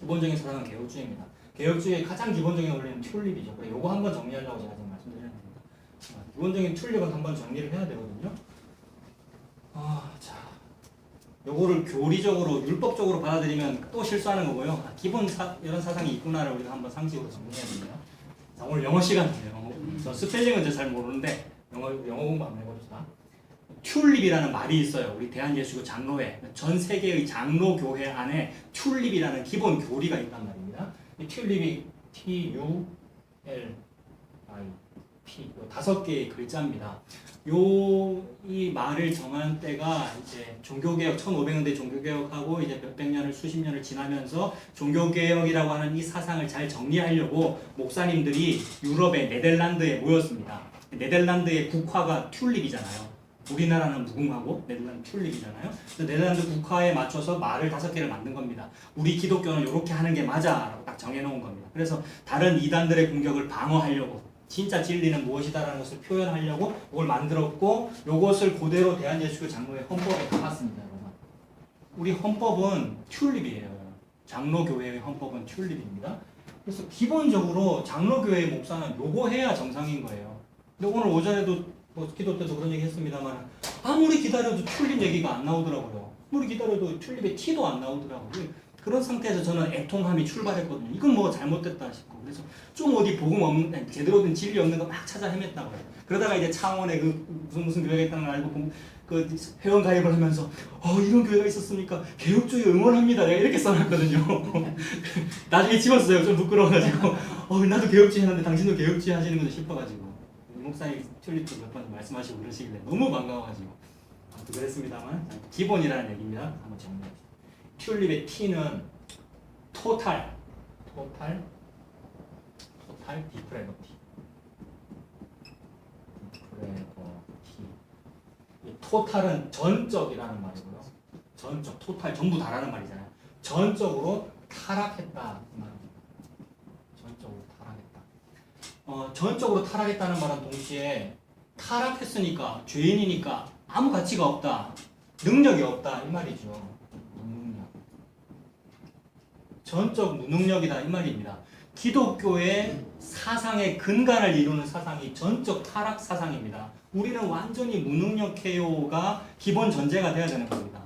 기본적인 사상은 개혁주의입니다. 개혁주의의 가장 기본적인 원리는 튤립이죠. 그래, 요거 한번 정리하려고 제가 지금 말씀드리는 겁니다. 기본적인 튤립은 한번 정리를 해야 되거든요. 자, 요거를 교리적으로 율법적으로 받아들이면 또 실수하는 거고요. 이런 사상이 있구나를 우리가 한번 상식으로 정리해야 됩니다. 자, 오늘 영어 시간이에요. 저 스펠링은 이제 잘 모르는데 영어 공부 한번 해봅시다. 튤립이라는 말이 있어요. 우리 대한예수교 장로회, 전 세계의 장로교회 안에 튤립이라는 기본 교리가 있단 말입니다. 이 튤립이 TULIP, 다섯 개의 글자입니다. 이 말을 정한 때가 이제 종교개혁, 1500년대 종교개혁하고 이제 몇백 년을 수십 년을 지나면서 종교개혁이라고 하는 이 사상을 잘 정리하려고 목사님들이 유럽의 네덜란드에 모였습니다. 네덜란드의 국화가 튤립이잖아요. 우리나라는 무궁화고 네덜란드 튤립이잖아요. 그래서 네덜란드 국화에 맞춰서 말을 5개를 만든 겁니다. 우리 기독교는 이렇게 하는 게 맞아라고 딱 정해놓은 겁니다. 그래서 다른 이단들의 공격을 방어하려고 진짜 진리는 무엇이다라는 것을 표현하려고 이걸 만들었고 이것을 그대로 대한예수교 장로회 헌법에 담았습니다. 여러분. 우리 헌법은 튤립이에요. 장로교회의 헌법은 튤립입니다. 그래서 기본적으로 장로교회의 목사는 요거 해야 정상인 거예요. 근데 오늘 오전에도 기도 때도 그런 얘기 했습니다만 아무리 기다려도 튤립 얘기가 안 나오더라고요. 아무리 기다려도 튤립의 티도 안 나오더라고요. 그런 상태에서 저는 애통함이 출발했거든요. 이건 뭐 잘못됐다 싶고 그래서 좀 어디 복음 없는 제대로 된 진리 없는 거 막 찾아 헤맸다고요. 그러다가 이제 창원에 그 무슨 교회가 있다는 걸 알고 그 회원 가입을 하면서 이런 교회가 있었습니까? 개혁주의 응원합니다. 내가 이렇게 써놨거든요. 나중에 집었어요. 좀 부끄러워가지고 나도 개혁주의 하는데 당신도 개혁주의 하시는 거죠 싶어가지고 목사님 튤립도 몇 번 말씀하시고 그러시길래 너무 반가워가지고 그랬습니다만 기본이라는 얘기입니다. 한번 정리합시다. 튤립의 T는 토탈 디프레버티. 이 토탈은 전적이라는 말이고요. 전적, 토탈 전부 다라는 말이잖아요. 전적으로 타락했다 이 말입니다. 전적으로 타락했다. 전적으로 타락했다는 말은 동시에 타락했으니까 죄인이니까 아무 가치가 없다, 능력이 없다 이 말이죠. 전적 무능력이다 이 말입니다. 기독교의 사상의 근간을 이루는 사상이 전적 타락 사상입니다. 우리는 완전히 무능력해요가 기본 전제가 돼야 되는 겁니다.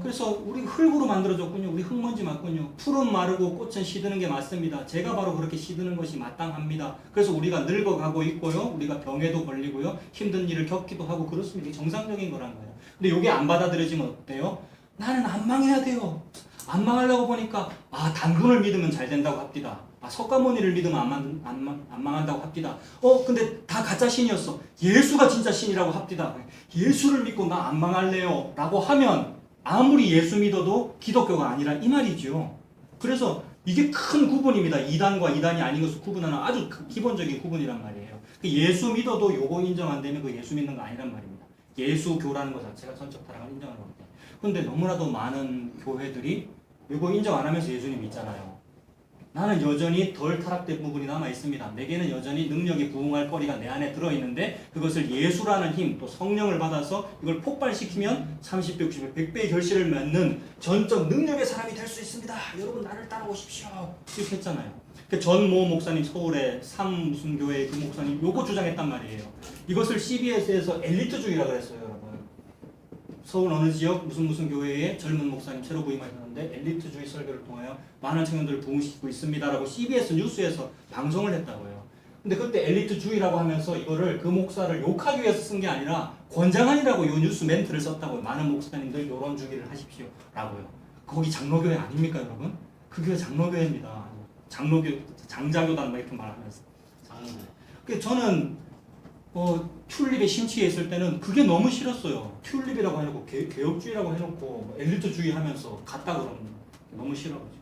그래서 우리 흙으로 만들어졌군요. 우리 흙먼지 맞군요. 풀은 마르고 꽃은 시드는 게 맞습니다. 제가 바로 그렇게 시드는 것이 마땅합니다. 그래서 우리가 늙어가고 있고요. 우리가 병에도 걸리고요. 힘든 일을 겪기도 하고 그렇습니다. 이게 정상적인 거란 거예요. 근데 이게 안 받아들여지면 어때요? 나는 안 망해야 돼요. 안 망하려고 보니까 단군을 믿으면 잘 된다고 합디다. 석가모니를 믿으면 안 망한다고 합디다. 근데 다 가짜 신이었어. 예수가 진짜 신이라고 합디다. 예수를 믿고 나 안 망할래요 라고 하면 아무리 예수 믿어도 기독교가 아니라 이 말이죠. 그래서 이게 큰 구분입니다. 이단과 이단이 아닌 것을 구분하는 아주 기본적인 구분이란 말이에요. 예수 믿어도 요거 인정 안 되면 그 예수 믿는 거 아니란 말입니다. 예수교라는 것 자체가 전적 타락을 인정하는 겁니다. 그런데 너무나도 많은 교회들이 이거 인정 안 하면서 예수님 믿잖아요. 나는 여전히 덜 타락된 부분이 남아 있습니다. 내게는 여전히 능력이 부응할 거리가 내 안에 들어있는데 그것을 예수라는 힘, 또 성령을 받아서 이걸 폭발시키면 30배, 60배, 100배의 결실을 맺는 전적 능력의 사람이 될 수 있습니다. 여러분 나를 따라오십시오. 이렇게 했잖아요. 전모 목사님 서울의 무슨 교회 그 목사님 요거 주장했단 말이에요. 이것을 CBS에서 엘리트주의라고 그랬어요. 여러분. 서울 어느 지역 무슨 교회에 젊은 목사님 새로 부임하셨는데 엘리트주의 설교를 통하여 많은 청년들을 부흥시키고 있습니다라고 CBS 뉴스에서 방송을 했다고요. 근데 그때 엘리트주의라고 하면서 이거를 그 목사를 욕하기 위해서 쓴 게 아니라 권장하니라고 이 뉴스 멘트를 썼다고요. 많은 목사님들 요런 주기를 하십시오 라고요. 거기 장로교회 아닙니까 여러분? 그 교회 장로교회입니다. 장자교단 이렇게 말하면서 장로교회. 저는 튤립에 심취해 있을 때는 그게 너무 싫었어요. 튤립이라고 해놓고 개혁주의라고 해놓고 엘리트주의 하면서 갔다 그러는 너무 싫어가지고.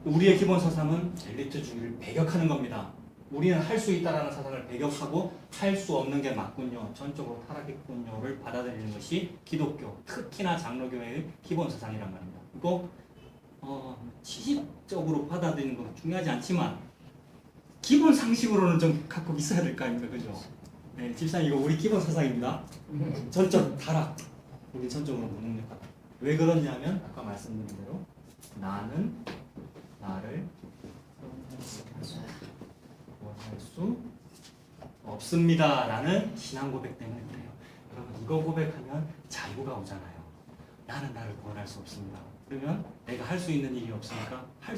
우리의 기본 사상은 엘리트주의를 배격하는 겁니다. 우리는 할 수 있다라는 사상을 배격하고 할 수 없는 게 맞군요. 전적으로 타락했군요를 받아들이는 것이 기독교, 특히나 장로교회의 기본 사상이란 말입니다. 이거 지식적으로 받아들이는 건 중요하지 않지만 기본 상식으로는 좀 갖고 있어야 될 거 아닙니까? 그죠? 네, 집사님 이거 우리 기본 사상입니다. 전적 타락. 우리 전적으로 무능력하다. 왜 그러냐면 아까 말씀드린 대로 나는 없습니다라는 신앙 고백 때문에 그래요. 여러분 이거 고백하면 자유가 오잖아요. 나는 나를 구원할 수 없습니다. 그러면 내가 할 수 있는 일이 없으니까 할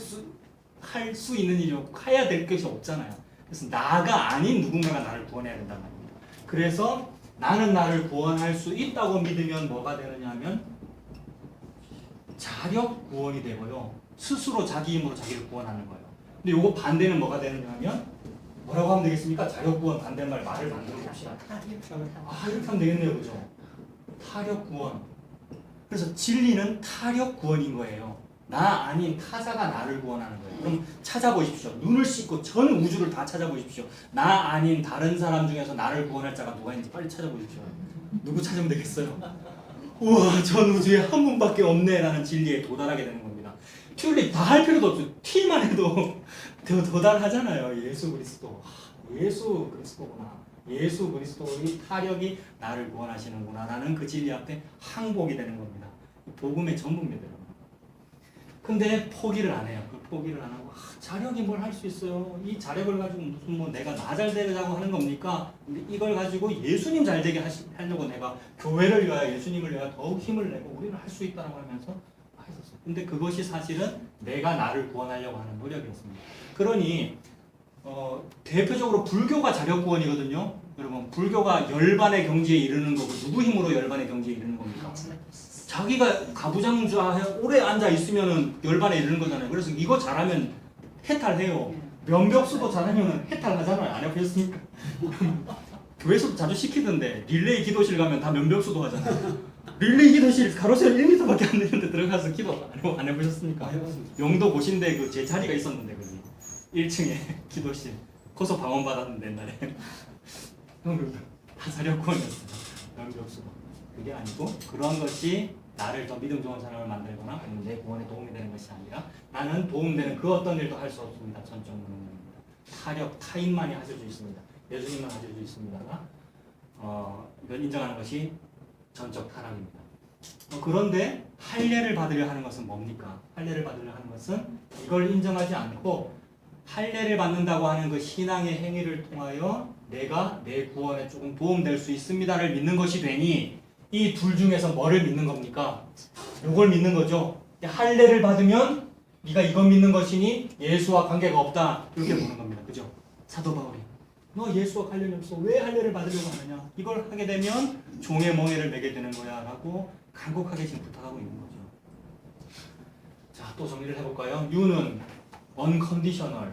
수 있는 일이 없고 해야 될 것이 없잖아요. 그래서 나가 아닌 누군가가 나를 구원해야 된단 말입니다. 그래서 나는 나를 구원할 수 있다고 믿으면 뭐가 되느냐 하면 자력 구원이 되고요. 스스로 자기 힘으로 자기를 구원하는 거예요. 근데 요거 반대는 뭐가 되느냐 하면 뭐라고 하면 되겠습니까? 자력 구원 반대말 말을 만들어 봅시다. 이렇게 하면 되겠네요. 그죠? 타력 구원. 그래서 진리는 타력 구원인 거예요. 나 아닌 타자가 나를 구원하는 거예요. 그럼 찾아보십시오. 눈을 씻고 전 우주를 다 찾아보십시오. 나 아닌 다른 사람 중에서 나를 구원할 자가 누가 있는지 빨리 찾아보십시오. 누구 찾으면 되겠어요? 우와, 전 우주에 한 분밖에 없네 라는 진리에 도달하게 되는 겁니다. 튤립 다 할 필요도 없어요. T만 해도 도달하잖아요. 예수 그리스도. 예수 그리스도구나. 예수 그리스도의 타력이 나를 구원하시는구나 라는 그 진리 앞에 항복이 되는 겁니다. 복음의 전부입니다. 근데 포기를 안 해요. 그 포기를 안 하고 자력이 뭘 할 수 있어요. 이 자력을 가지고 무슨 뭐 내가 나 잘 되려고 하는 겁니까? 근데 이걸 가지고 예수님 잘 되게 하려고 내가 교회를 위하여 예수님을 위하여 더욱 힘을 내고 우리는 할 수 있다라고 하면서 했었어요. 근데 그것이 사실은 내가 나를 구원하려고 하는 노력이었습니다. 그러니 대표적으로 불교가 자력 구원이거든요. 여러분 불교가 열반의 경지에 이르는 거고 누구 힘으로 열반의 경지에 이르는 겁니까? 자기가 가부장주에 오래 앉아 있으면은 열반에 이르는 거잖아요. 그래서 이거 잘하면 해탈해요. 면벽수도 잘하면 해탈하잖아요. 안 해보셨습니까? 교회에서도 자주 시키던데 릴레이 기도실 가면 다 면벽수도 하잖아요. 릴레이 기도실 가로세로 1m밖에 안 되는데 들어가서 기도 안 해보셨습니까? 영도 고신대 그 제 자리가 있었는데 거기 1층에 기도실 거기서 방언 받았는데 옛날에 다 자력 구원이었어요. 면벽수도. 그게 아니고 그런 것이 나를 더 믿음 좋은 사람을 만들거나 아니면 내 구원에 도움이 되는 것이 아니라 나는 도움되는 그 어떤 일도 할 수 없습니다. 전적 무능력입니다. 타력, 타인만이 하실 수 있습니다. 예수님만 하실 수 있습니다가 이걸 인정하는 것이 전적 타락입니다. 그런데 할례를 받으려 하는 것은 뭡니까? 할례를 받으려 하는 것은 이걸 인정하지 않고 할례를 받는다고 하는 그 신앙의 행위를 통하여 내가 내 구원에 조금 도움될 수 있습니다를 믿는 것이 되니 이 둘 중에서 뭐를 믿는 겁니까? 이걸 믿는 거죠. 할례를 받으면 네가 이걸 믿는 것이니 예수와 관계가 없다 이렇게 보는 겁니다. 그죠? 사도 바울이 너 예수와 관련이 없어 왜 할례를 받으려고 하느냐? 이걸 하게 되면 종의 멍에를 매게 되는 거야 라고 간곡하게 지금 부탁하고 있는 거죠. 자, 또 정리를 해볼까요? U는 unconditional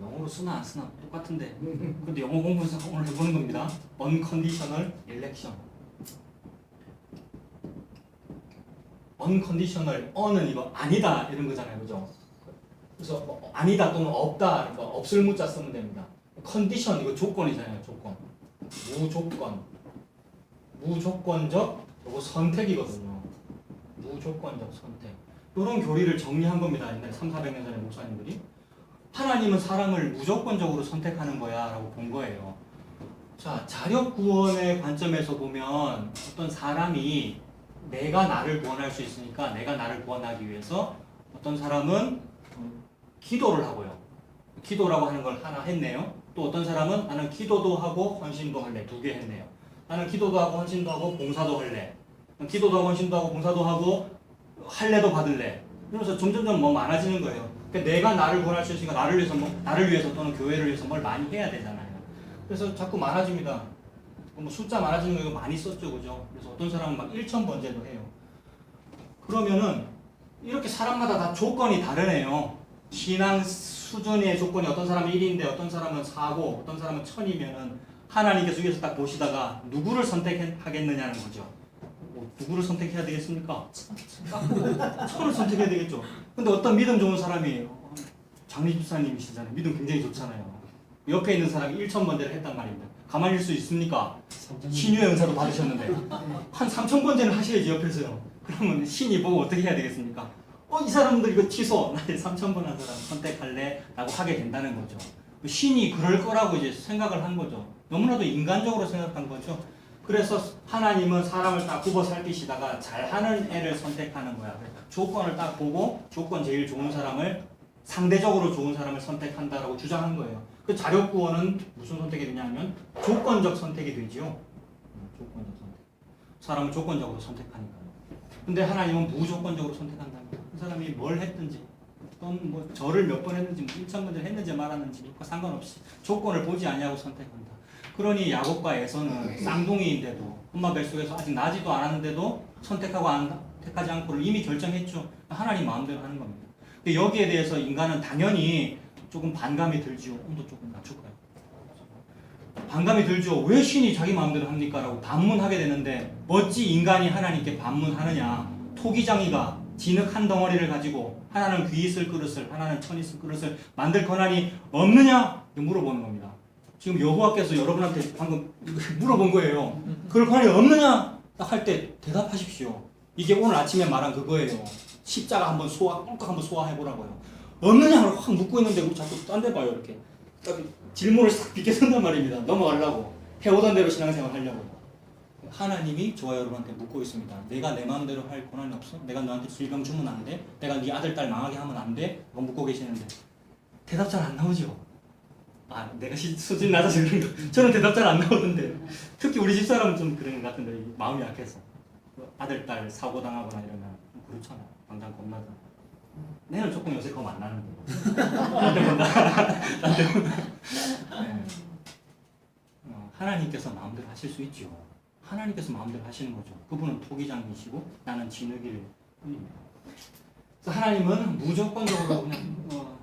영어로 쓰나 안 쓰나 똑같은데 근데 영어 공부해서 오늘 해보는 겁니다. unconditional election. unconditional, un은 이거 아니다 이런 거잖아요, 그죠? 그래서 뭐 아니다 또는 없다, 그러니까 없을 무자 쓰면 됩니다. condition 이거 조건이잖아요, 조건. 무조건적 이거 선택이거든요. 무조건적 선택. 이런 교리를 정리한 겁니다. 옛날에 300~400년 전에 목사님들이. 하나님은 사람을 무조건적으로 선택하는 거야 라고 본 거예요. 자, 자력 구원의 관점에서 보면 어떤 사람이 내가 나를 구원할 수 있으니까 내가 나를 구원하기 위해서 어떤 사람은 기도를 하고요. 기도라고 하는 걸 하나 했네요. 또 어떤 사람은 나는 기도도 하고 헌신도 할래. 2개 했네요. 나는 기도도 하고 헌신도 하고 봉사도 할래. 기도도 하고 헌신도 하고 봉사도 하고 할례도 받을래. 이러면서 점점점 뭐 많아지는 거예요. 그러니까 내가 나를 구원할 수 있으니까 나를 위해서 또는 교회를 위해서 뭘 많이 해야 되잖아요. 그래서 자꾸 많아집니다. 뭐 숫자 많아지는 거 이거 많이 썼죠, 그죠? 그래서 어떤 사람은 막 1,000번제도 해요. 그러면은 이렇게 사람마다 다 조건이 다르네요. 신앙 수준의 조건이 어떤 사람은 1인데 어떤 사람은 4고 어떤 사람은 1000이면은 하나님께서 위에서 딱 보시다가 누구를 선택하겠느냐는 거죠. 누구를 선택해야 되겠습니까? 1000을 선택해야 되겠죠. 근데 어떤 믿음 좋은 사람이 장리 집사님이시잖아요. 믿음 굉장히 좋잖아요. 옆에 있는 사람이 1,000번제를 했단 말입니다. 가만히 있을 수 있습니까? 신유의 은사도 받으셨는데 한 3,000번제는 하셔야지 옆에서요. 그러면 신이 보고 어떻게 해야 되겠습니까? 이 사람들 이거 취소. 나 3,000번 한 사람 선택할래? 라고 하게 된다는 거죠. 신이 그럴 거라고 이제 생각을 한 거죠. 너무나도 인간적으로 생각한 거죠. 그래서 하나님은 사람을 딱 굽어 살피시다가 잘하는 애를 선택하는 거야. 조건을 딱 보고 조건 제일 좋은 사람을 상대적으로 좋은 사람을 선택한다라고 주장한 거예요. 그 자력구원은 무슨 선택이 되냐면 조건적 선택이 되죠. 조건적 선택. 사람을 조건적으로 선택하니까요. 근데 하나님은 무조건적으로 선택한다는 거예요. 그 사람이 뭘 했든지 또는 뭐 절을 몇 번 했는지 1,000번을 했는지 말았는지 그거 상관없이 조건을 보지 아니하고 선택한다. 그러니 야곱과 에서는 쌍둥이인데도 엄마 뱃속에서 아직 나지도 않았는데도 택하지 않고를 이미 결정했죠. 하나님 마음대로 하는 겁니다. 여기에 대해서 인간은 당연히 조금 반감이 들지요. 온도 조금 낮출까요? 반감이 들죠. 왜 신이 자기 마음대로 합니까? 라고 반문하게 되는데 어찌 인간이 하나님께 반문하느냐. 토기장이가 진흙 한 덩어리를 가지고 하나는 귀 있을 그릇을 하나는 천 있을 그릇을 만들 권한이 없느냐? 물어보는 겁니다. 지금 여호와께서 여러분한테 방금 물어본 거예요. 그럴 권한이 없느냐? 딱 할 때 대답하십시오. 이게 오늘 아침에 말한 그거예요. 십자가 한번 꿀꺽 한번 소화해보라고요. 없느냐고 확 묻고 있는데 우리 자꾸 딴 데 봐요. 이렇게 질문을 싹 비켜선단 말입니다. 넘어가려고 해오던 대로 신앙생활 하려고. 하나님이 저와 여러분한테 묻고 있습니다. 내가 내 마음대로 할 권한이 없어? 내가 너한테 질병 주면 안 돼? 내가 네 아들 딸 망하게 하면 안 돼? 라고 묻고 계시는데 대답 잘 안 나오죠? 아, 내가 수준 낮아서 그런 거. 저는 대답 잘 안 나오던데. 특히 우리 집사람은 좀 그런 것 같은데 마음이 약해서 아들 딸 사고 당하거나 이러면 그렇잖아. 당장 겁나잖아. 내는 조금 요새 겁 안 나는데. 딴데 본다. 딴데 본다. 네. 하나님께서 마음대로 하실 수 있죠. 하나님께서 마음대로 하시는 거죠. 그분은 토기장이시고 나는 진흙일 뿐입니다. 그래서 하나님은 무조건적으로 그냥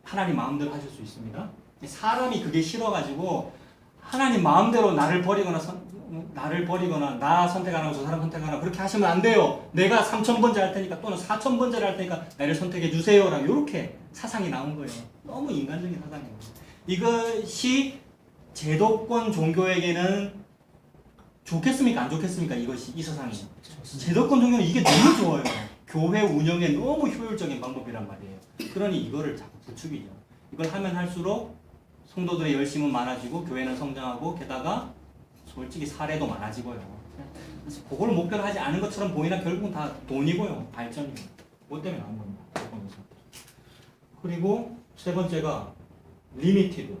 하나님 마음대로 하실 수 있습니다. 사람이 그게 싫어가지고 하나님 마음대로 나를 버리거나 나 선택 안 하고 저 사람 선택 안 하고 그렇게 하시면 안 돼요. 내가 3,000번째 할 테니까 또는 4,000번째를 할 테니까 나를 선택해 주세요. 라고 이렇게 사상이 나온 거예요. 너무 인간적인 사상이에요. 이것이 제도권 종교에게는 좋겠습니까? 안 좋겠습니까? 이 사상이. 제도권 종교는 이게 너무 좋아요. 교회 운영에 너무 효율적인 방법이란 말이에요. 그러니 이거를 자꾸 부추기죠. 이걸 하면 할수록 성도들의 열심은 많아지고 교회는 성장하고 게다가 솔직히 사례도 많아지고요. 그래서 그걸 목표로 하지 않은 것처럼 보이나 결국은 다 돈이고요. 발전이고. 뭐 때문에 나온 겁니다. 그리고 세 번째가 리미티드.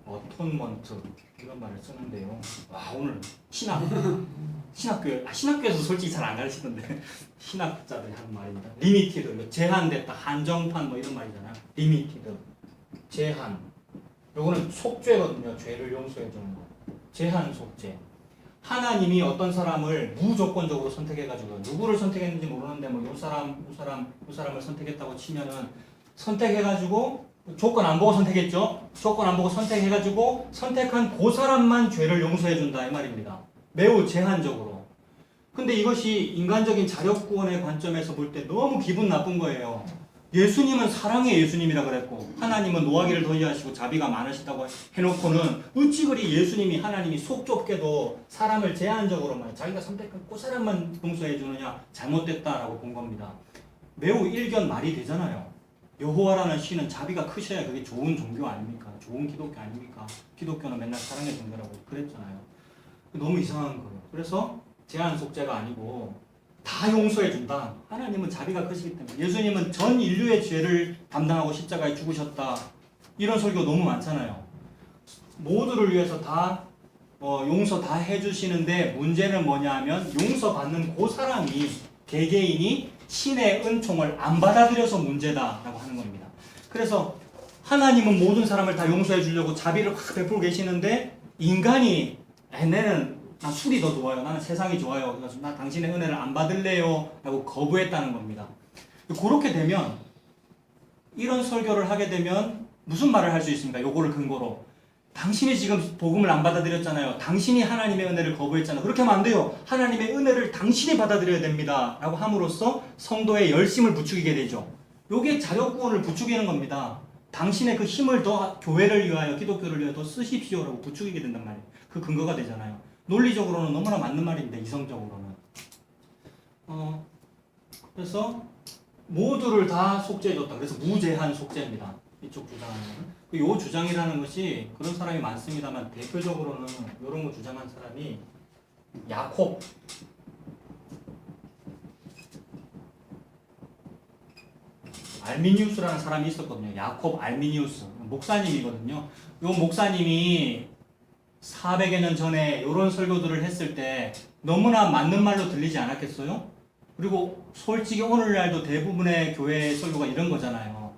어톤먼트 이런 말을 쓰는데요. 와 오늘 신학교에서 솔직히 잘 안 가르치던데 신학자들이 하는 말입니다. 리미티드 제한됐다 한정판 뭐 이런 말이잖아요. 리미티드 제한. 요거는 속죄거든요. 죄를 용서해 주는 거. 제한 속죄. 하나님이 어떤 사람을 무조건적으로 선택해가지고 누구를 선택했는지 모르는데 뭐 요 사람을 선택했다고 치면은 선택해가지고 조건 안 보고 선택했죠. 조건 안 보고 선택해가지고 선택한 그 사람만 죄를 용서해준다 이 말입니다. 매우 제한적으로. 근데 이것이 인간적인 자력구원의 관점에서 볼 때 너무 기분 나쁜 거예요. 예수님은 사랑의 예수님이라 그랬고 하나님은 노하기를 더디하시고 자비가 많으시다고 해놓고는 어찌 그리 예수님이 하나님이 속 좁게도 사람을 제한적으로만 자기가 선택한 그 사람만 용서해 주느냐 잘못됐다라고 본 겁니다. 매우 일견 말이 되잖아요. 여호와라는 신은 자비가 크셔야 그게 좋은 종교 아닙니까? 좋은 기독교 아닙니까? 기독교는 맨날 사랑의 종교라고 그랬잖아요. 너무 이상한 거예요. 그래서 제한 속죄가 아니고 다 용서해 준다. 하나님은 자비가 크시기 때문에. 예수님은 전 인류의 죄를 담당하고 십자가에 죽으셨다. 이런 설교 너무 많잖아요. 모두를 위해서 다 용서 다 해주시는데 문제는 뭐냐 하면 용서받는 그 사람이 개개인이 신의 은총을 안 받아들여서 문제다라고 하는 겁니다. 그래서 하나님은 모든 사람을 다 용서해 주려고 자비를 확 베풀고 계시는데 인간이 나 술이 더 좋아요. 나는 세상이 좋아요. 그래서 나 당신의 은혜를 안 받을래요. 라고 거부했다는 겁니다. 그렇게 되면 이런 설교를 하게 되면 무슨 말을 할 수 있습니까? 요거를 근거로. 당신이 지금 복음을 안 받아들였잖아요. 당신이 하나님의 은혜를 거부했잖아요. 그렇게 하면 안 돼요. 하나님의 은혜를 당신이 받아들여야 됩니다. 라고 함으로써 성도의 열심을 부추기게 되죠. 요게 자력구원을 부추기는 겁니다. 당신의 그 힘을 더 교회를 위하여 기독교를 위하여 더 쓰십시오. 라고 부추기게 된단 말이에요. 그 근거가 되잖아요. 논리적으로는 너무나 맞는 말인데 이성적으로는. 그래서 모두를 다 속죄해줬다. 그래서 무제한 속죄입니다. 이쪽 주장은. 이 주장이라는 것이 그런 사람이 많습니다만 대표적으로는 이런 거 주장한 사람이 야콥. 알미니우스라는 사람이 있었거든요. 야콥 알미니우스 목사님이거든요. 요 목사님이 400여 년 전에 이런 설교들을 했을 때 너무나 맞는 말로 들리지 않았겠어요? 그리고 솔직히 오늘날도 대부분의 교회 설교가 이런 거잖아요.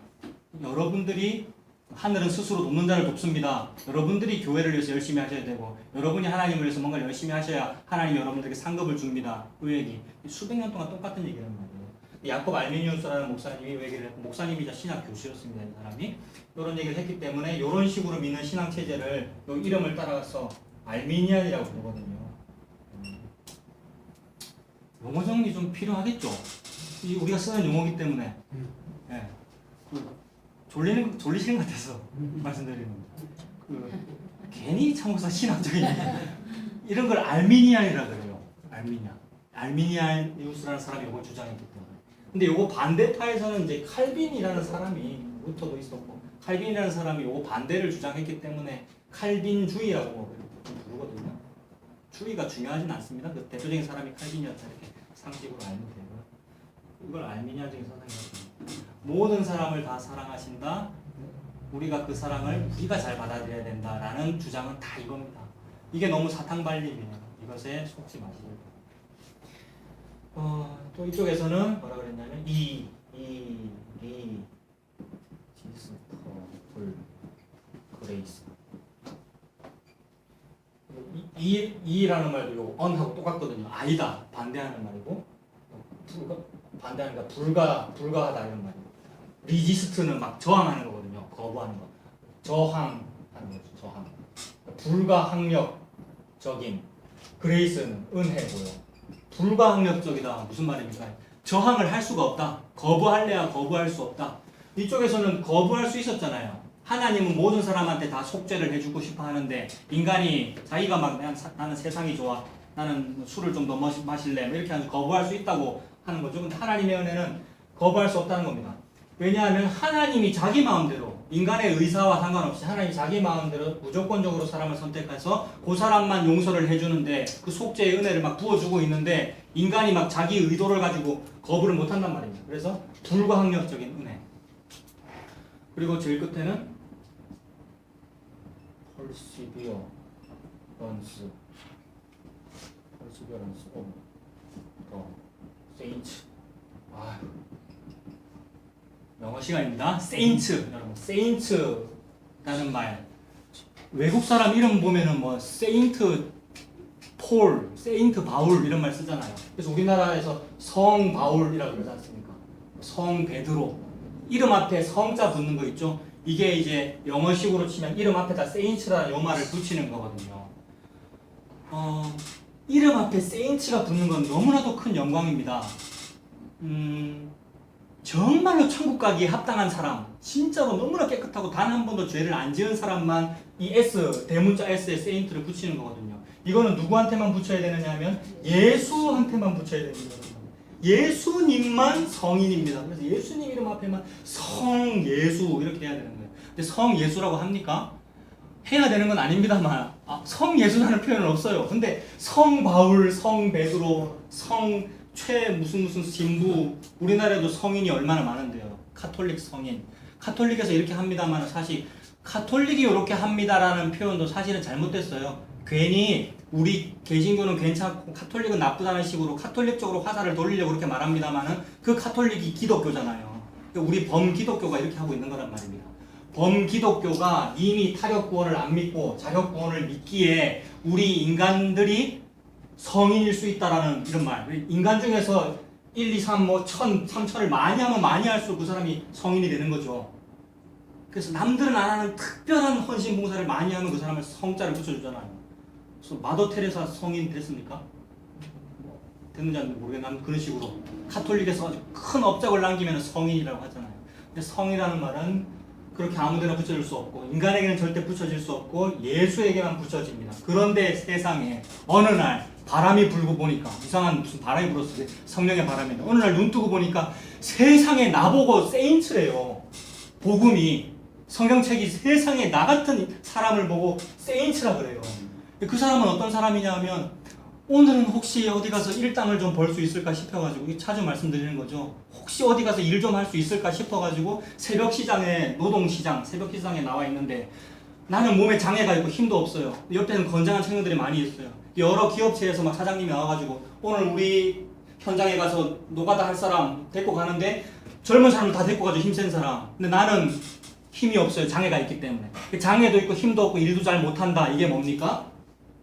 여러분들이 하늘은 스스로 돕는 자를 돕습니다. 여러분들이 교회를 위해서 열심히 하셔야 되고 여러분이 하나님을 위해서 뭔가 열심히 하셔야 하나님 여러분들에게 상급을 줍니다. 그 얘기 수백 년 동안 똑같은 얘기란 말이에요. 야콥 알미니우스라는 목사님이 얘기를 했고 목사님이자 신학 교수였습니다. 이 사람이 이런 얘기를 했기 때문에 이런 식으로 믿는 신앙 체제를 요 이름을 따라서 알미니안이라고 부르거든요. 용어 정리 좀 필요하겠죠. 이 우리가 쓰는 용어기 때문에 네. 졸리시는 것 같아서 말씀드리는 겁니다. 괜히 참고서 신학적인 이런 걸 알미니안이라 그래요. 알미니안이우스라는 사람이 이걸 주장했기 때문에. 근데 요거 반대파에서는 이제 칼빈이라는 사람이 루터도 있었고 칼빈이라는 사람이 요거 반대를 주장했기 때문에 칼빈주의라고 부르거든요. 주의가 중요하진 않습니다. 그 대표적인 사람이 칼빈이었다 이렇게 상식으로 알면 되고요. 이걸 알미니안적인 사상이거든요. 모든 사람을 다 사랑하신다. 우리가 그 사랑을 우리가 잘 받아들여야 된다라는 주장은 다 이겁니다. 이게 너무 사탕발림이에요. 이것에 속지 마시길 바랍니다. 또 이쪽에서는 뭐라 그랬냐면 지스, 불, 그레이스. 이라는 말도 요 on하고 똑같거든요. 아니다 반대하는 말이고 반대하니까 불가하다 이런 말이고 리지스트는 막 저항하는 거거든요. 거부하는 거. 저항하는 거죠. 저항. 불가항력적인 그레이스는 은혜고요. 불가항력적이다 무슨 말입니까? 저항을 할 수가 없다. 거부할래야 거부할 수 없다. 이쪽에서는 거부할 수 있었잖아요. 하나님은 모든 사람한테 다 속죄를 해주고 싶어 하는데 인간이 자기가 막 나는 세상이 좋아. 나는 술을 좀 더 마실래. 이렇게 하면서 거부할 수 있다고 하는 거죠. 근데 하나님의 은혜는 거부할 수 없다는 겁니다. 왜냐하면 하나님이 자기 마음대로 인간의 의사와 상관없이 하나님이 자기 마음대로 무조건적으로 사람을 선택해서 그 사람만 용서를 해주는데 그 속죄의 은혜를 막 부어주고 있는데 인간이 막 자기 의도를 가지고 거부를 못한단 말입니다. 그래서 불가항력적인 은혜. 그리고 제일 끝에는 perseverance of the saints. 영어 시간입니다. saints 여러분, saints라는 말 외국 사람 이름 보면은 뭐 세인트 폴, 세인트 바울 이런 말 쓰잖아요. 그래서 우리나라에서 성 바울이라고 그러지 않습니까? 성 베드로 이름 앞에 성자 붙는 거 있죠? 이게 이제 영어식으로 치면 이름 앞에다 saints라는 요 말을 붙이는 거거든요. 이름 앞에 saints가 붙는 건 너무나도 큰 영광입니다. 정말로 천국 가기에 합당한 사람, 진짜로 너무나 깨끗하고 단 한 번도 죄를 안 지은 사람만 이 S, 대문자 S에 세인트를 붙이는 거거든요. 이거는 누구한테만 붙여야 되느냐 하면 예수한테만 붙여야 됩니다. 예수님만 성인입니다. 그래서 예수님 이름 앞에만 성예수 이렇게 해야 되는 거예요. 근데 성예수라고 합니까? 해야 되는 건 아닙니다만 성예수라는 표현은 없어요. 근데 성바울, 성베드로, 최 무슨 신부 우리나라에도 성인이 얼마나 많은데요. 카톨릭 성인. 카톨릭에서 이렇게 합니다만 사실 카톨릭이 이렇게 합니다라는 표현도 사실은 잘못됐어요. 괜히 우리 개신교는 괜찮고 카톨릭은 나쁘다는 식으로 카톨릭적으로 화살을 돌리려고 그렇게 말합니다만은 그 카톨릭이 기독교잖아요. 우리 범기독교가 이렇게 하고 있는 거란 말입니다. 범기독교가 이미 타격구원을 안 믿고 자격구원을 믿기에 우리 인간들이 성인일 수 있다라는 이런 말. 인간 중에서 1, 2, 3, 1000, 3000을 많이 하면 많이 할수록 그 사람이 성인이 되는 거죠. 그래서 남들은 안 하는 특별한 헌신 봉사를 많이 하면 그 사람을 성자를 붙여주잖아요. 그래서 마더 테레사 성인 됐습니까? 됐는지 안 모르겠는데 그런 식으로 카톨릭에서 아주 큰 업적을 남기면 성인이라고 하잖아요. 근데 성이라는 말은 그렇게 아무데나 붙여질 수 없고 인간에게는 절대 붙여질 수 없고 예수에게만 붙여집니다. 그런데 세상에 어느 날 바람이 불고 보니까 이상한 무슨 바람이 불었어요. 성령의 바람인데 어느 날 눈 뜨고 보니까 세상에 나보고 세인트래요. 복음이 성경책이 세상에 나 같은 사람을 보고 세인트라 그래요. 그 사람은 어떤 사람이냐 하면 오늘은 혹시 어디 가서 일당을 좀 벌 수 있을까 싶어가지고 자주 말씀드리는 거죠. 혹시 어디 가서 일 좀 할 수 있을까 싶어가지고 새벽 시장에 새벽 시장에 나와 있는데 나는 몸에 장애가 있고 힘도 없어요. 옆에는 건장한 청년들이 많이 있어요. 여러 기업체에서 막 사장님이 나와가지고 오늘 우리 현장에 가서 노가다 할 사람 데리고 가는데 젊은 사람 다 데리고 가죠. 힘센 사람. 근데 나는 힘이 없어요. 장애가 있기 때문에. 장애도 있고 힘도 없고 일도 잘 못한다. 이게 뭡니까?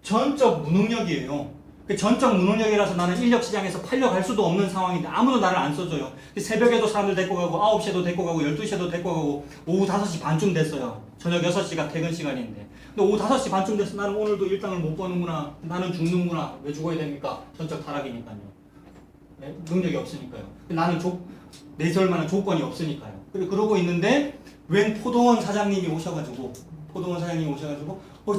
전적 무능력이에요. 전적 무능력이라서 나는 인력시장에서 팔려갈 수도 없는 상황인데 아무도 나를 안 써줘요. 새벽에도 사람들 데리고 가고 9시에도 데리고 가고 12시에도 데리고 가고 오후 5시 반쯤 됐어요. 저녁 6시가 퇴근 시간인데. 근데 오후 5시 반쯤 돼서 나는 오늘도 일당을 못 버는구나. 나는 죽는구나. 왜 죽어야 됩니까? 전적 타락이니까요. 네? 능력이 없으니까요. 나는 내세울 만한 조건이 없으니까요. 그러고 있는데 웬 포도원 사장님이 오셔가지고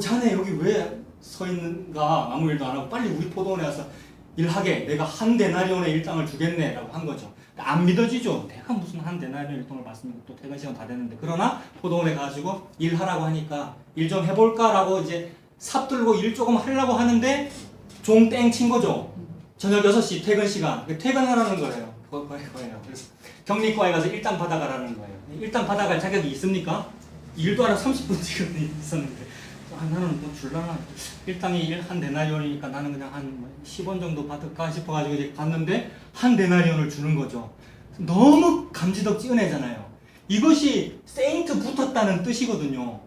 자네 여기 왜 서 있는가 아무 일도 안 하고 빨리 우리 포도원에 와서 일하게 내가 한 데나리온의 일당을 주겠네 라고 한 거죠. 안 믿어지죠. 내가 무슨 한 데나리온 일당을 받습니까? 또 퇴근 시간 다 됐는데. 그러나 포도원에 가가지고 일하라고 하니까 일 좀 해볼까 라고 이제 삽들고 일 조금 하려고 하는데 종 땡 친 거죠. 저녁 6시 퇴근 시간. 퇴근하라는 거예요. 그거예요. 그래서 격리과에 가서 일당 받아가라는 거예요. 일당 받아갈 자격이 있습니까? 일도 안 하고 30분 지금 있었는데 나는 뭐 줄라나 일당이 한 데나리온이니까 나는 그냥 한 10원 정도 받을까 싶어가지고 이제 갔는데 한 데나리온을 주는 거죠. 너무 감지덕지 은혜잖아요. 이것이 세인트 붙었다는 뜻이거든요.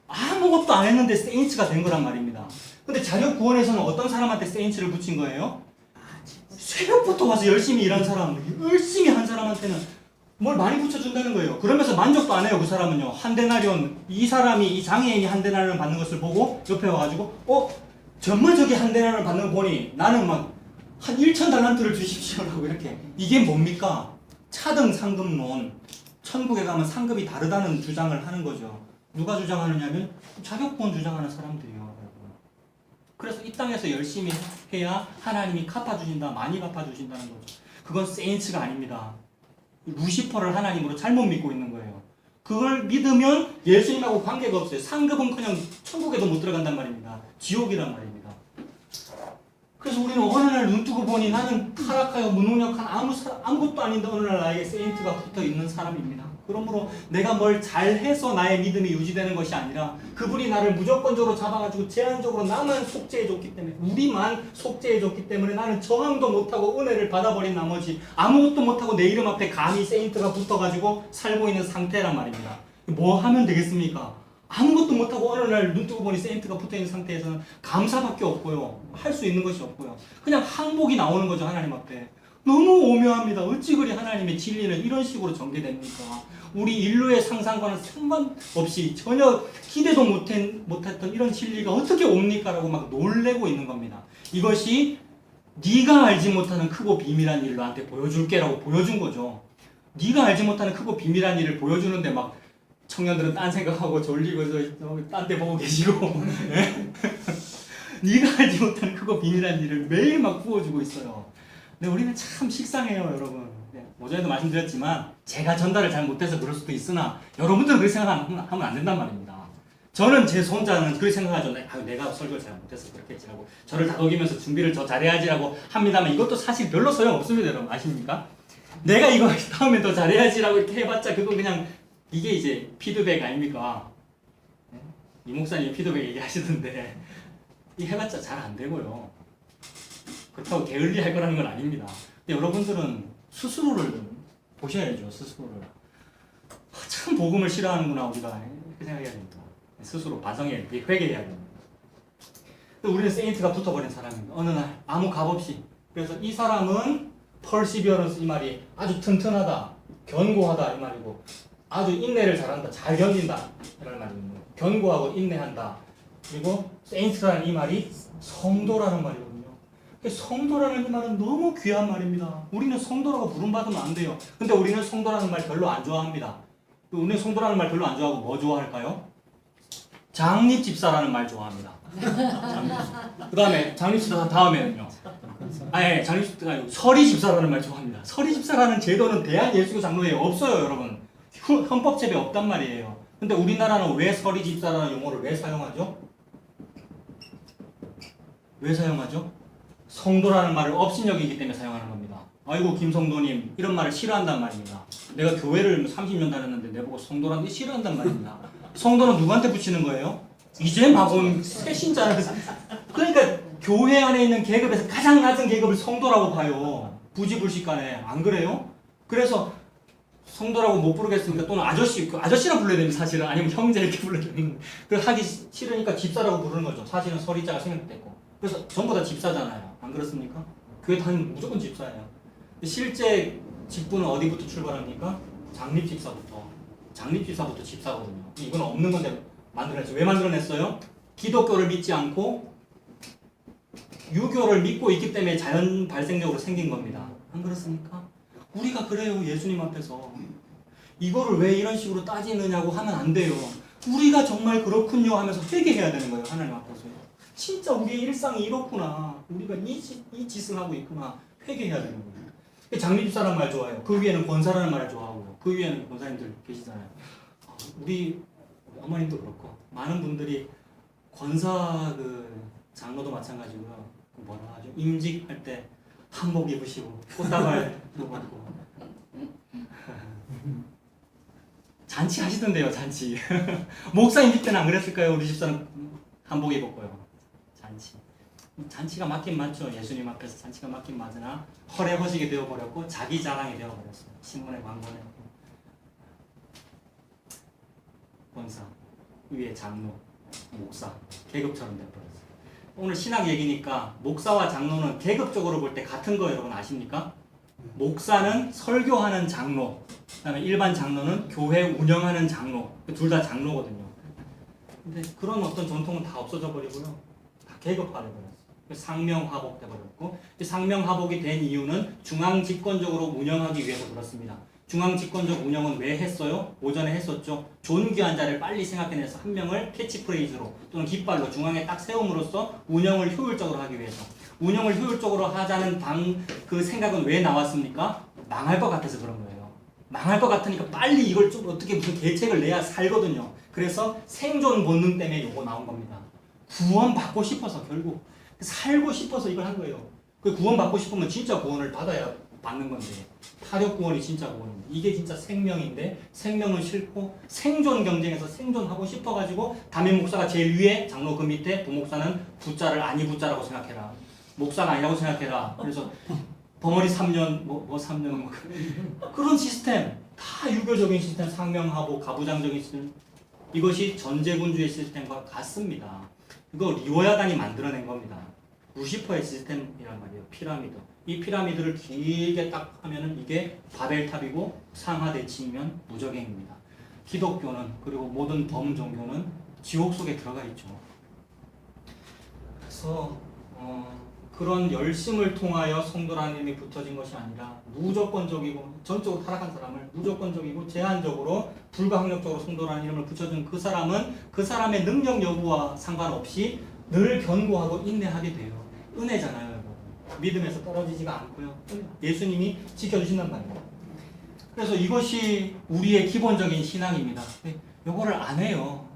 아무것도 안 했는데 세인트가 된 거란 말입니다. 근데 자력 구원에서는 어떤 사람한테 세인트를 붙인 거예요? 새벽부터 와서 열심히 일한 사람, 열심히 한 사람한테는 뭘 많이 붙여준다는 거예요. 그러면서 만족도 안 해요. 그 사람은요. 한 데나리온, 이 장애인이 한 데나리온 받는 것을 보고 옆에 와가지고 정말 저기 한 데나리온 받는 거 보니 나는 막 한 1,000달란트를 주십시오라고 이렇게. 이게 뭡니까? 차등 상급론. 천국에 가면 상급이 다르다는 주장을 하는 거죠. 누가 주장하느냐면 자격구원 주장하는 사람들이요. 그래서 이 땅에서 열심히 해야 하나님이 갚아주신다, 많이 갚아주신다는 거죠. 그건 세인츠가 아닙니다. 루시퍼를 하나님으로 잘못 믿고 있는 거예요. 그걸 믿으면 예수님하고 관계가 없어요. 상급은커녕 천국에도 못 들어간단 말입니다. 지옥이란 말입니다. 그래서 우리는 어느 날 눈 뜨고 보니 나는 타락하여 무능력한 아무것도 아닌데 어느 날 나에게 세인트가 붙어 있는 사람입니다. 그러므로 내가 뭘 잘해서 나의 믿음이 유지되는 것이 아니라 그분이 나를 무조건적으로 잡아가지고 제한적으로 나만 속죄해줬기 때문에 우리만 속죄해줬기 때문에 나는 저항도 못하고 은혜를 받아버린 나머지 아무것도 못하고 내 이름 앞에 감히 세인트가 붙어가지고 살고 있는 상태란 말입니다. 뭐 하면 되겠습니까? 아무것도 못하고 어느 날 눈 뜨고 보니 세인트가 붙어있는 상태에서는 감사밖에 없고요. 할 수 있는 것이 없고요. 그냥 항복이 나오는 거죠. 하나님 앞에. 너무 오묘합니다. 어찌 그리 하나님의 진리는 이런 식으로 전개됩니까? 우리 인류의 상상과는 상관없이 전혀 기대도 못했던 이런 진리가 어떻게 옵니까? 라고 막 놀래고 있는 겁니다. 이것이 네가 알지 못하는 크고 비밀한 일을 나한테 보여줄게 라고 보여준 거죠. 네가 알지 못하는 크고 비밀한 일을 보여주는데 막 청년들은 딴 생각하고 졸리고 딴 데 보고 계시고 네가 알지 못하는 크고 비밀한 일을 매일 막 부어주고 있어요. 근데 우리는 참 식상해요, 여러분. 오전에도 말씀드렸지만 제가 전달을 잘 못해서 그럴 수도 있으나 여러분들은 그렇게 생각하면 안 된단 말입니다. 저는 제 손자는 그렇게 생각하죠. 내가 설교를 잘 못해서 그렇겠지라고 저를 다독이면서 준비를 더 잘해야지라고 합니다만 이것도 사실 별로 소용없습니다. 여러분 아십니까? 내가 이거 다음에 더 잘해야지라고 이렇게 해봤자 그건 그냥 이게 이제 피드백 아닙니까? 이 목사님 피드백 얘기하시던데 이 해봤자 잘 안 되고요. 그렇다고 게을리할 거라는 건 아닙니다. 근데 여러분들은 스스로를 보셔야죠. 스스로를. 참 복음을 싫어하는구나 우리가 이렇게 생각해야 됩니다. 스스로 반성해야 돼. 회개해야 됩니다. 우리는 세인트가 붙어버린 사람입니다. 어느 날 아무 값 없이. 그래서 이 사람은 perseverance 이 말이 아주 튼튼하다, 견고하다 이 말이고 아주 인내를 잘한다, 잘 견딘다 이런 말입니다. 견고하고 인내한다. 그리고 세인트라는 이 말이 성도라는 말이거든요. 성도라는 이 말은 너무 귀한 말입니다. 우리는 성도라고 부름받으면 안 돼요. 근데 우리는 성도라는 말 별로 안 좋아합니다. 우리는 성도라는 말 별로 안 좋아하고 뭐 좋아할까요? 장립집사라는 말 좋아합니다. 그 다음에 장립집사 다음에는요. 장립집사가 아니고 서리집사라는 말 좋아합니다. 서리집사라는 제도는 대한예수교 장로회에 없어요, 여러분. 헌법재배에 없단 말이에요. 근데 우리나라는 왜 서리집사라는 용어를 왜 사용하죠? 왜 사용하죠? 성도라는 말을 업신여기기 때문에 사용하는 겁니다. 아이고 김성도님 이런 말을 싫어한단 말입니다. 내가 교회를 30년 다녔는데 내보고 성도라는 게 싫어한단 말입니다. 성도는 누구한테 붙이는 거예요? 이제 막 온 새신자를. 그러니까 교회 안에 있는 계급에서 가장 낮은 계급을 성도라고 봐요. 부지불식간에. 안 그래요? 그래서 성도라고 못 부르겠습니까? 또는 아저씨, 아저씨라 불러야 됩니다, 사실은. 아니면 형제 이렇게 불러야 되는. 그래서 하기 싫으니까 집사라고 부르는 거죠. 사실은 서리자가 생략됐고. 그래서 전부 다 집사잖아요. 안 그렇습니까? 교회 다니면 무조건 집사예요. 실제 직분은 어디부터 출발합니까? 장립집사부터. 장립집사부터 집사거든요. 이건 없는 건데 만들어냈어요. 왜 만들어냈어요? 기독교를 믿지 않고 유교를 믿고 있기 때문에 자연 발생적으로 생긴 겁니다. 안 그렇습니까? 우리가 그래요. 예수님 앞에서. 이거를 왜 이런 식으로 따지느냐고 하면 안 돼요. 우리가 정말 그렇군요 하면서 회개해야 되는 거예요. 하나님 앞에서요. 진짜 우리의 일상이 이렇구나. 우리가 이 짓을 하고 있구나. 회개해야 되는 거예요. 장립집사라는 말 좋아해요. 그 위에는 권사라는 말을 좋아하고요. 그 위에는 권사님들 계시잖아요. 우리 어머님도 그렇고 많은 분들이 권사 장로도 마찬가지고요. 뭐라 하죠? 임직할 때 한복 입으시고 꽃다발도 받고 잔치 하시던데요. 잔치. 목사 임직 때는 안 그랬을까요? 우리 집사는 한복 입었고요. 잔치가 맞긴 맞죠. 예수님 앞에서 잔치가 맞긴 맞으나 허례허식이 되어버렸고 자기 자랑이 되어버렸어요. 신문에 광고는 권사, 위에 장로, 목사, 계급처럼 되어버렸어요. 오늘 신학 얘기니까 목사와 장로는 계급적으로 볼 때 같은 거 여러분 아십니까? 목사는 설교하는 장로, 그다음에 일반 장로는 교회 운영하는 장로, 둘 다 장로거든요. 근데 그런 어떤 전통은 다 없어져 버리고요. 다 계급화돼버렸어요. 상명하복 돼버렸고, 상명하복이 된 이유는 중앙집권적으로 운영하기 위해서 그렇습니다. 중앙집권적 운영은 왜 했어요? 오전에 했었죠. 존귀한 자를 빨리 생각해내서 한 명을 캐치프레이즈로 또는 깃발로 중앙에 딱 세움으로써 운영을 효율적으로 하기 위해서. 운영을 효율적으로 하자는 그 생각은 왜 나왔습니까? 망할 것 같아서 그런 거예요. 망할 것 같으니까 빨리 이걸 좀 어떻게 무슨 계책을 내야 살거든요. 그래서 생존 본능 때문에 요거 나온 겁니다. 구원받고 싶어서 결국 살고 싶어서 이걸 한 거예요. 그 구원받고 싶으면 진짜 구원을 받아야 받는 건데 타력 구원이 진짜 구원입니다. 이게 진짜 생명인데 생명은 싫고 생존 경쟁에서 생존하고 싶어가지고 담임 목사가 제일 위에 장로 그 밑에 부목사는 부자를 아니 부자라고 생각해라. 목사가 아니라고 생각해라. 그래서 버머리 3년 뭐 3년 그런 시스템 다 유교적인 시스템 상명하복 가부장적인 시스템 이것이 전제군주의 시스템과 같습니다. 이거 리워야단이 만들어낸 겁니다. 루시퍼의 시스템이란 말이에요. 피라미드. 이 피라미드를 길게 딱 하면은 이게 바벨탑이고 상하대치면 무적행입니다. 기독교는 그리고 모든 범종교는 지옥 속에 들어가 있죠. 그래서 그런 열심을 통하여 성도라는 이름이 붙어진 것이 아니라 무조건적이고 전적으로 타락한 사람을 무조건적이고 제한적으로 불가항력적으로 성도라는 이름을 붙여준 그 사람은 그 사람의 능력 여부와 상관없이 늘 견고하고 인내하게 돼요. 은혜잖아요, 여러분. 믿음에서 떨어지지가 않고요. 예수님이 지켜주신단 말이에요. 그래서 이것이 우리의 기본적인 신앙입니다. 이거를 안 해요.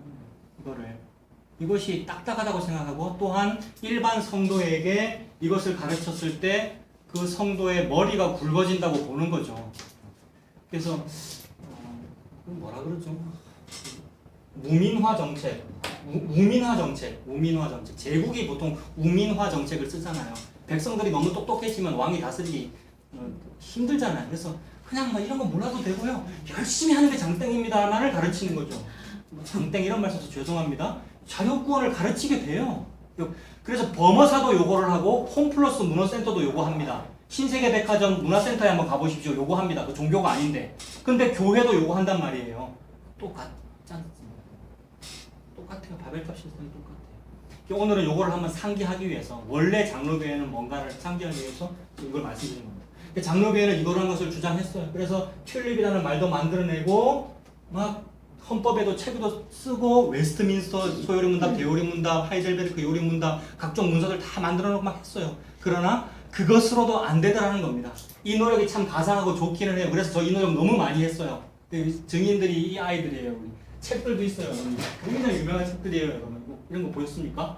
이것이 딱딱하다고 생각하고 또한 일반 성도에게 이것을 가르쳤을 때 그 성도의 머리가 굵어진다고 보는 거죠. 그래서 뭐라 그러죠? 무민화 정책, 우민화 정책. 제국이 보통 우민화 정책을 쓰잖아요. 백성들이 너무 똑똑해지면 왕이 다스리기 힘들잖아요. 그래서 그냥 막 이런 거 몰라도 되고요. 열심히 하는 게 장땡입니다만을 가르치는 거죠. 장땡 이런 말 써서 죄송합니다. 자력구원을 가르치게 돼요. 그래서 범어사도 요거를 하고 홈플러스 문어센터도 요거 합니다. 신세계백화점 문화센터에 한번 가보십시오. 요거 합니다. 그 종교가 아닌데. 근데 교회도 요거 한단 말이에요. 똑같지 않습니까? 똑같아요. 바벨탑 시스템 똑같아요. 오늘은 요거를 한번 상기하기 위해서 원래 장로교회는 뭔가를 상기하기 위해서 이걸 말씀드린 겁니다. 장로교회는 이거라는 것을 주장했어요. 그래서 튤립이라는 말도 만들어내고 막 헌법에도 책도 쓰고 웨스트민스터 소요리 문답, 대요리 문답, 하이델베르크 요리 문답 각종 문서들 다 만들어놓고 막 했어요. 그러나 그것으로도 안 되더라는 겁니다. 이 노력이 참 가상하고 좋기는 해요. 그래서 저 이 노력 너무 많이 했어요. 증인들이 이 아이들이에요. 책들도 있어요. 굉장히 유명한 책들이에요. 여러분 이런 거 보셨습니까?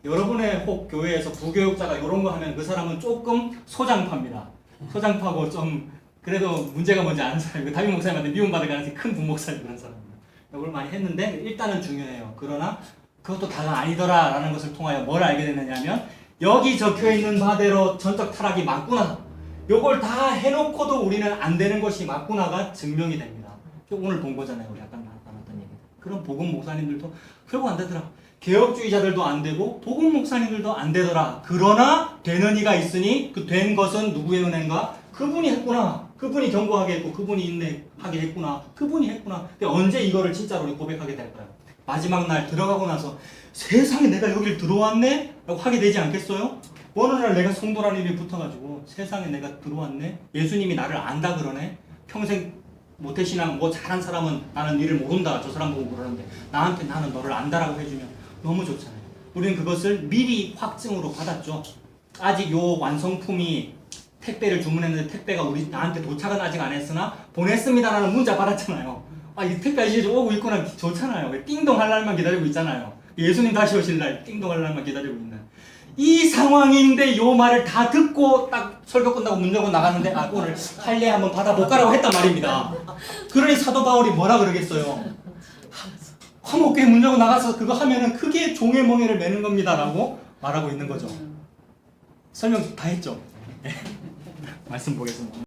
여러분의 혹 교회에서 부교육자가 이런 거 하면 그 사람은 조금 소장파입니다. 소장파고 좀 그래도 문제가 뭔지 아는 사람이고 담임 목사님한테 미움받을 가능성이 큰 부목사님 그런 사람입니다. 이걸 많이 했는데 일단은 중요해요. 그러나 그것도 다가 아니더라라는 것을 통하여 뭘 알게 되느냐면 여기 적혀있는 바대로 전적 타락이 맞구나. 요걸 다 해놓고도 우리는 안 되는 것이 맞구나가 증명이 됩니다. 오늘 본 거잖아요. 우리 아까 나눴던 얘기. 그럼 복음 목사님들도 결국 안 되더라. 개혁주의자들도 안 되고 복음 목사님들도 안 되더라. 그러나 되는 이가 있으니 그 된 것은 누구의 은혜인가? 그분이 했구나. 그분이 경고하게 했고 그분이 인내하게 했구나. 그분이 했구나. 근데 언제 이거를 진짜로 우리 고백하게 될까요? 마지막 날 들어가고 나서 세상에 내가 여길 들어왔네? 라고 하게 되지 않겠어요? 어느 날 내가 성도라는 이름이 붙어가지고 세상에 내가 들어왔네? 예수님이 나를 안다 그러네? 평생 모태신앙 뭐 잘한 사람은 나는 니를 모른다 저 사람 보고 그러는데 나한테 나는 너를 안다라고 해주면 너무 좋잖아요. 우리는 그것을 미리 확증으로 받았죠. 아직 요 완성품이 택배를 주문했는데 택배가 나한테 도착은 아직 안 했으나 보냈습니다라는 문자 받았잖아요. 아, 이 택배 이제 오고 있구나 좋잖아요. 띵동 할 날만 기다리고 있잖아요. 예수님 다시 오실 날 띵동 할 날만 기다리고 있는 이 상황인데 요 말을 다 듣고 딱 설교 끝나고 문 열고 나갔는데 아 오늘 할례 한번 받아볼까라고 했단 말입니다. 그러니 사도 바울이 뭐라 그러겠어요? 화목교회 문 열고 나가서 그거 하면은 크게 종의 멍에를 매는 겁니다 라고 말하고 있는 거죠. 설명 다 했죠? 말씀 보겠습니다.